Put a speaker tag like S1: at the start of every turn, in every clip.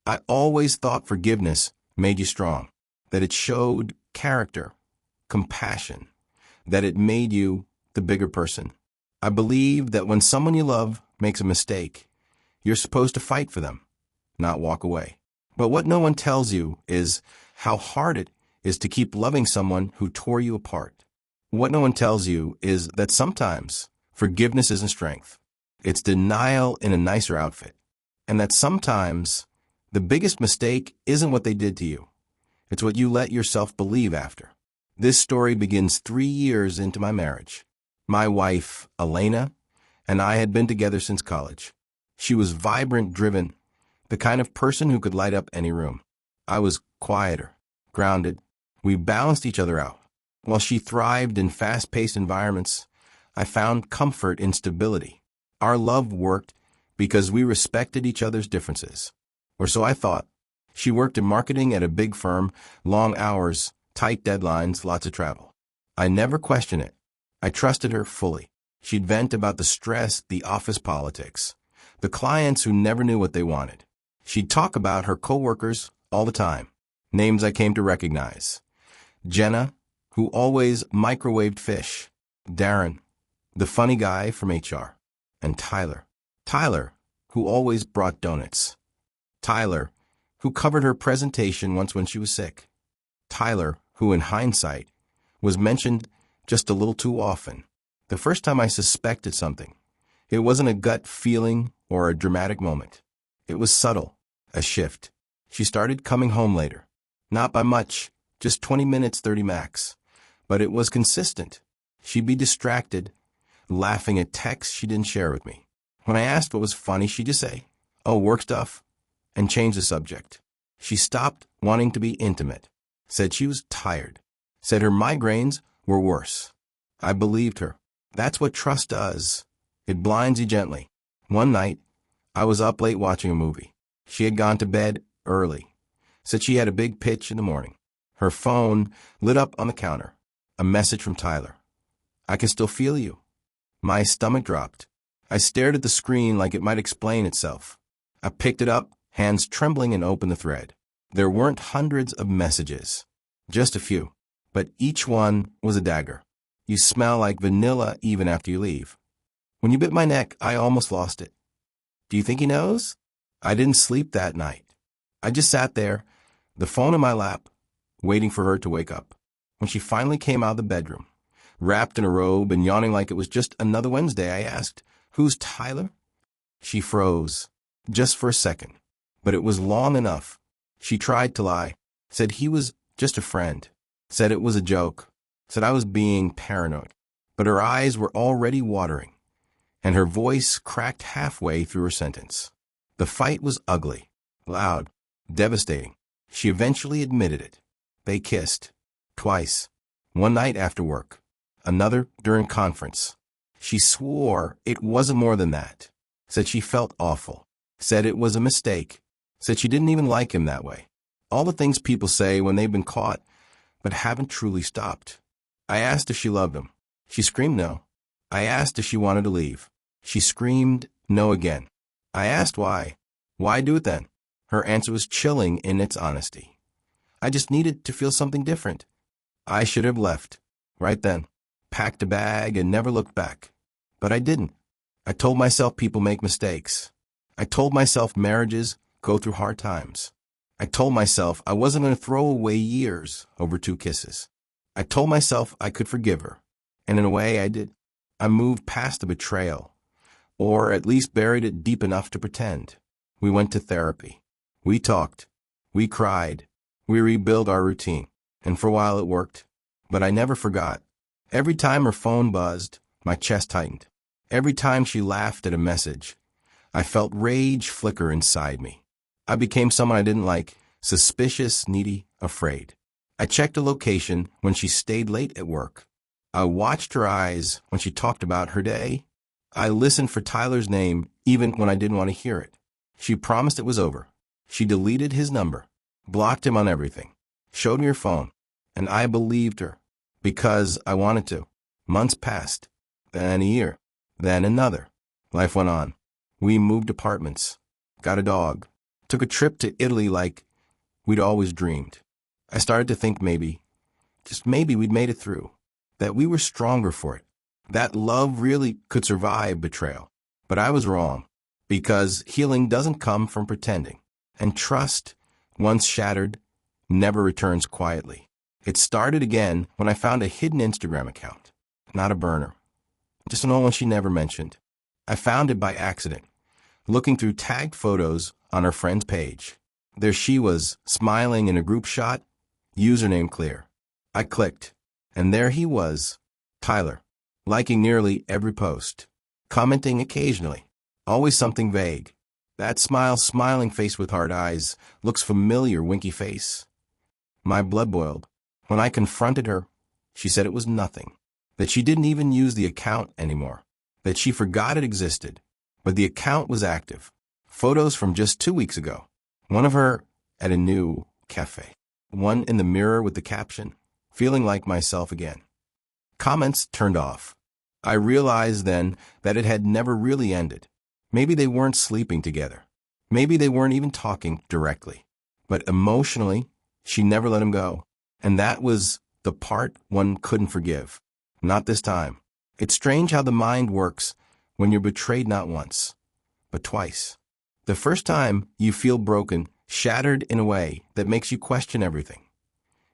S1: I always thought forgiveness made you strong, that it showed character, compassion, that it made you the bigger person. I believe that when someone you love makes a mistake, you're supposed to fight for them, not walk away. But what no one tells you is how hard it is to keep loving someone who tore you apart. What no one tells you is that sometimes forgiveness isn't strength. It's denial in a nicer outfit. And that sometimes the biggest mistake isn't what they did to you. It's what you let yourself believe after. This story begins 3 years into my marriage. My wife, Elena, and I had been together since college. She was vibrant, driven, the kind of person who could light up any room. I was quieter, grounded. We balanced each other out. While she thrived in fast-paced environments, I found comfort in stability. Our love worked because we respected each other's differences. Or so I thought. She worked in marketing at a big firm, long hours, tight deadlines, lots of travel. I never questioned it. I trusted her fully. She'd vent about the stress, the office politics, the clients who never knew what they wanted. She'd talk about her coworkers all the time, names I came to recognize. Jenna, who always microwaved fish. Darren, the funny guy from HR. And Tyler, who always brought donuts. Tyler, who covered her presentation once when she was sick. Tyler, who in hindsight was mentioned just a little too often. The first time I suspected something, it wasn't a gut feeling or a dramatic moment. It was subtle, a shift. She started coming home later. Not by much, just 20 minutes, 30 max. But it was consistent. She'd be distracted, laughing at texts she didn't share with me. When I asked what was funny, she'd just say, "Oh, work stuff," and change the subject. She stopped wanting to be intimate, said she was tired, said her migraines were worse. I believed her. That's what trust does. It blinds you gently. One night, I was up late watching a movie. She had gone to bed early, said she had a big pitch in the morning. Her phone lit up on the counter. A message from Tyler. "I can still feel you." My stomach dropped. I stared at the screen like it might explain itself. I picked it up, hands trembling, and opened the thread. There weren't hundreds of messages, just a few, but each one was a dagger. "You smell like vanilla even after you leave." "When you bit my neck, I almost lost it." "Do you think he knows?" I didn't sleep that night. I just sat there, the phone in my lap, waiting for her to wake up. When she finally came out of the bedroom, wrapped in a robe and yawning like it was just another Wednesday, I asked, "Who's Tyler?" She froze, just for a second, but it was long enough. She tried to lie, said he was just a friend, said it was a joke, said I was being paranoid. But her eyes were already watering, and her voice cracked halfway through her sentence. The fight was ugly, loud, devastating. She eventually admitted it. They kissed. Twice. One night after work. Another during conference. She swore it wasn't more than that. Said she felt awful. Said it was a mistake. Said she didn't even like him that way. All the things people say when they've been caught, but haven't truly stopped. I asked if she loved him. She screamed no. I asked if she wanted to leave. She screamed no again. I asked why. Why do it then? Her answer was chilling in its honesty. I just needed to feel something different. I should have left, right then, packed a bag and never looked back. But I didn't. I told myself people make mistakes. I told myself marriages go through hard times. I told myself I wasn't going to throw away years over 2 kisses. I told myself I could forgive her. And in a way, I did. I moved past the betrayal, or at least buried it deep enough to pretend. We went to therapy. We talked. We cried. We rebuilt our routine. And for a while it worked. But I never forgot. Every time her phone buzzed, my chest tightened. Every time she laughed at a message, I felt rage flicker inside me. I became someone I didn't like, suspicious, needy, afraid. I checked a location when she stayed late at work. I watched her eyes when she talked about her day. I listened for Tyler's name even when I didn't want to hear it. She promised it was over. She deleted his number, blocked him on everything, showed me her phone, and I believed her because I wanted to. Months passed, then a year, then another. Life went on. We moved apartments, got a dog, Took a trip to Italy like we'd always dreamed. I started to think maybe, just maybe we'd made it through, that we were stronger for it, that love really could survive betrayal. But I was wrong, because healing doesn't come from pretending, and trust, once shattered, never returns quietly. It started again when I found a hidden Instagram account, not a burner, just an old one she never mentioned. I found it by accident, looking through tagged photos on her friend's page. There she was, smiling in a group shot, username clear. I clicked, and there he was, Tyler, liking nearly every post, commenting occasionally, always something vague. That smiling face with hard eyes, looks familiar, winky face. My blood boiled. When I confronted her, she said it was nothing, that she didn't even use the account anymore, that she forgot it existed, but the account was active. Photos from just 2 weeks ago. One of her at a new cafe. One in the mirror with the caption, feeling like myself again. Comments turned off. I realized then that it had never really ended. Maybe they weren't sleeping together. Maybe they weren't even talking directly. But emotionally, she never let him go. And that was the part one couldn't forgive. Not this time. It's strange how the mind works when you're betrayed not once, but twice. The first time, you feel broken, shattered in a way that makes you question everything.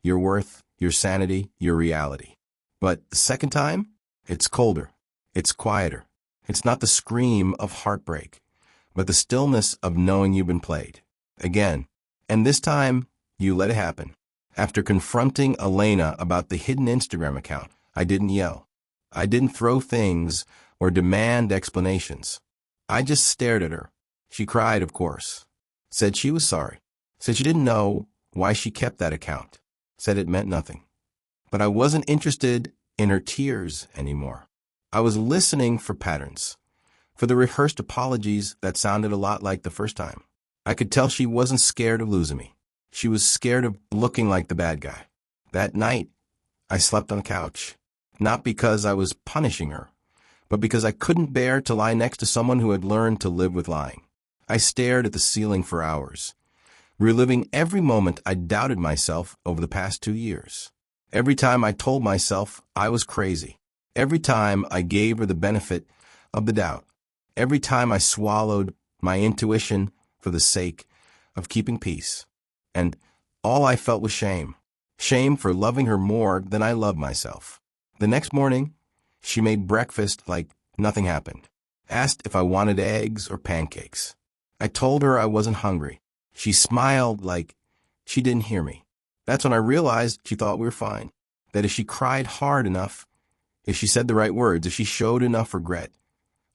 S1: Your worth, your sanity, your reality. But the second time, it's colder. It's quieter. It's not the scream of heartbreak, but the stillness of knowing you've been played. Again. And this time, you let it happen. After confronting Elena about the hidden Instagram account, I didn't yell. I didn't throw things or demand explanations. I just stared at her. She cried, of course. Said she was sorry. Said she didn't know why she kept that account. Said it meant nothing. But I wasn't interested in her tears anymore. I was listening for patterns, for the rehearsed apologies that sounded a lot like the first time. I could tell she wasn't scared of losing me. She was scared of looking like the bad guy. That night, I slept on the couch, not because I was punishing her, but because I couldn't bear to lie next to someone who had learned to live with lying. I stared at the ceiling for hours, reliving every moment I doubted myself over the past 2 years. Every time I told myself I was crazy. Every time I gave her the benefit of the doubt. Every time I swallowed my intuition for the sake of keeping peace. And all I felt was shame. Shame for loving her more than I loved myself. The next morning, she made breakfast like nothing happened. Asked if I wanted eggs or pancakes. I told her I wasn't hungry. She smiled like she didn't hear me. That's when I realized she thought we were fine. That if she cried hard enough, if she said the right words, if she showed enough regret,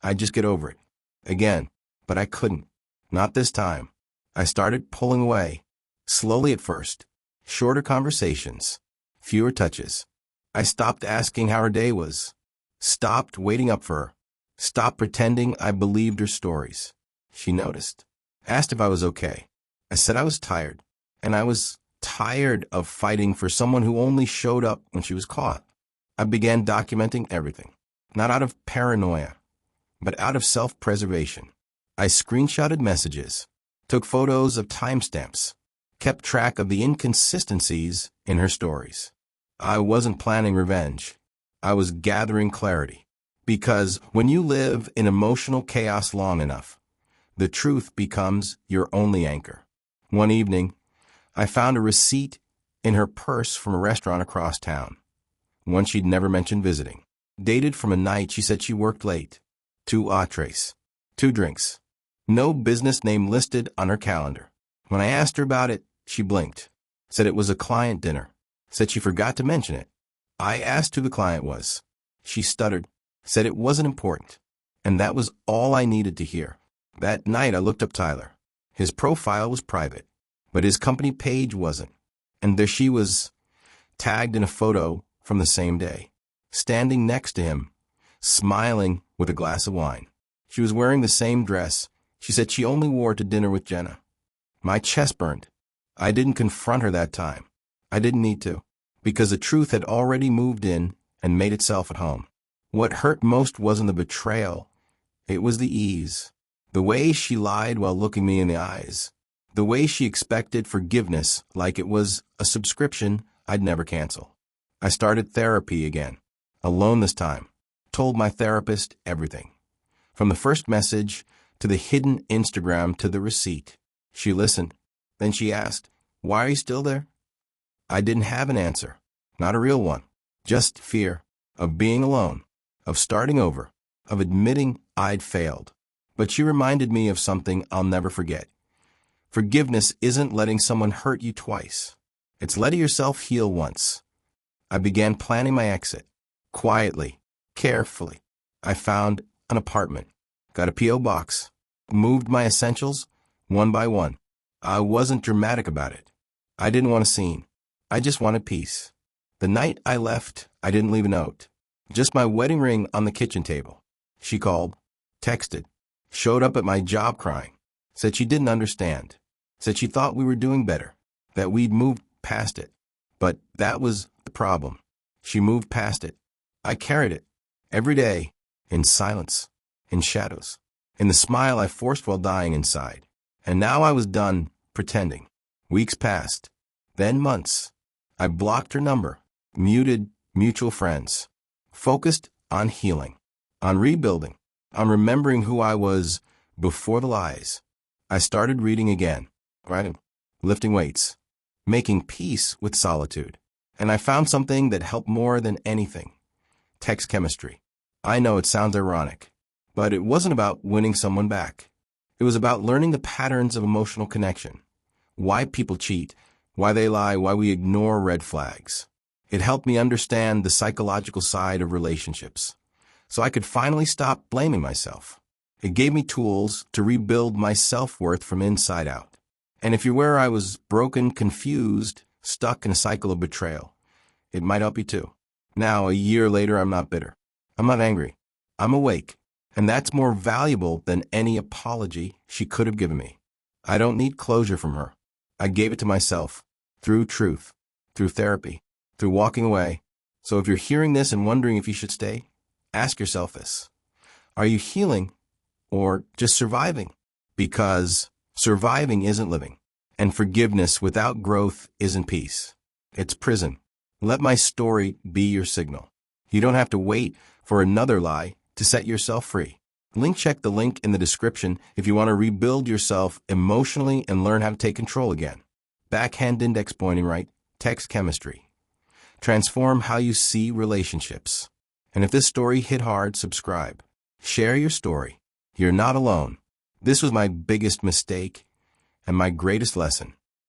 S1: I'd just get over it. Again, but I couldn't. Not this time. I started pulling away. Slowly at first. Shorter conversations. Fewer touches. I stopped asking how her day was. Stopped waiting up for her. Stopped pretending I believed her stories. She noticed. Asked if I was okay. I said I was tired. And I was tired of fighting for someone who only showed up when she was caught. I began documenting everything. Not out of paranoia, but out of self-preservation. I screenshotted messages. Took photos of timestamps. Kept track of the inconsistencies in her stories. I wasn't planning revenge. I was gathering clarity. Because when you live in emotional chaos long enough, the truth becomes your only anchor. One evening, I found a receipt in her purse from a restaurant across town. One she'd never mentioned visiting. Dated from a night she said she worked late. 2 entrees. 2 drinks. No business name listed on her calendar. When I asked her about it, she blinked. Said it was a client dinner. Said she forgot to mention it. I asked who the client was. She stuttered. Said it wasn't important. And that was all I needed to hear. That night I looked up Tyler. His profile was private, but his company page wasn't. And there she was, tagged in a photo from the same day, standing next to him, smiling with a glass of wine. She was wearing the same dress she said she only wore to dinner with Jenna. My chest burned. I didn't confront her that time. I didn't need to, because the truth had already moved in and made itself at home. What hurt most wasn't the betrayal. It was the ease. The way she lied while looking me in the eyes. The way she expected forgiveness like it was a subscription I'd never cancel. I started therapy again, alone this time. Told my therapist everything. From the first message to the hidden Instagram to the receipt. She listened. Then she asked, "Why are you still there?" I didn't have an answer. Not a real one. Just fear of being alone, of starting over, of admitting I'd failed. But she reminded me of something I'll never forget. Forgiveness isn't letting someone hurt you twice. It's letting yourself heal once. I began planning my exit. Quietly, carefully. I found an apartment, got a P.O. box, moved my essentials one by one. I wasn't dramatic about it. I didn't want a scene. I just wanted peace. The night I left, I didn't leave a note. Just my wedding ring on the kitchen table. She called, texted, showed up at my job crying, said she didn't understand, said she thought we were doing better, that we'd moved past it. But that was the problem. She moved past it. I carried it every day, in silence, in shadows, in the smile I forced while dying inside. And now I was done pretending. Weeks passed, then months. I blocked her number, muted mutual friends, focused on healing, on rebuilding, on remembering who I was before the lies. I started reading again, writing, lifting weights, making peace with solitude. And I found something that helped more than anything. Text chemistry. I know it sounds ironic, but it wasn't about winning someone back. It was about learning the patterns of emotional connection, why people cheat, why they lie, why we ignore red flags. It helped me understand the psychological side of relationships, so I could finally stop blaming myself. It gave me tools to rebuild my self-worth from inside out. And if you're where I was broken, confused, stuck in a cycle of betrayal, it might help you too. Now, a year later, I'm not bitter. I'm not angry. I'm awake. And that's more valuable than any apology she could have given me. I don't need closure from her. I gave it to myself, through truth, through therapy, through walking away. So if you're hearing this and wondering if you should stay, ask yourself this. Are you healing or just surviving? Because surviving isn't living, and forgiveness without growth isn't peace. It's prison. Let my story be your signal. You don't have to wait for another lie to set yourself free. Check the link in the description if you want to rebuild yourself emotionally and learn how to take control again. Backhand index pointing right, text chemistry. Transform how you see relationships. And if this story hit hard, subscribe. Share your story. You're not alone. This was my biggest mistake and my greatest lesson.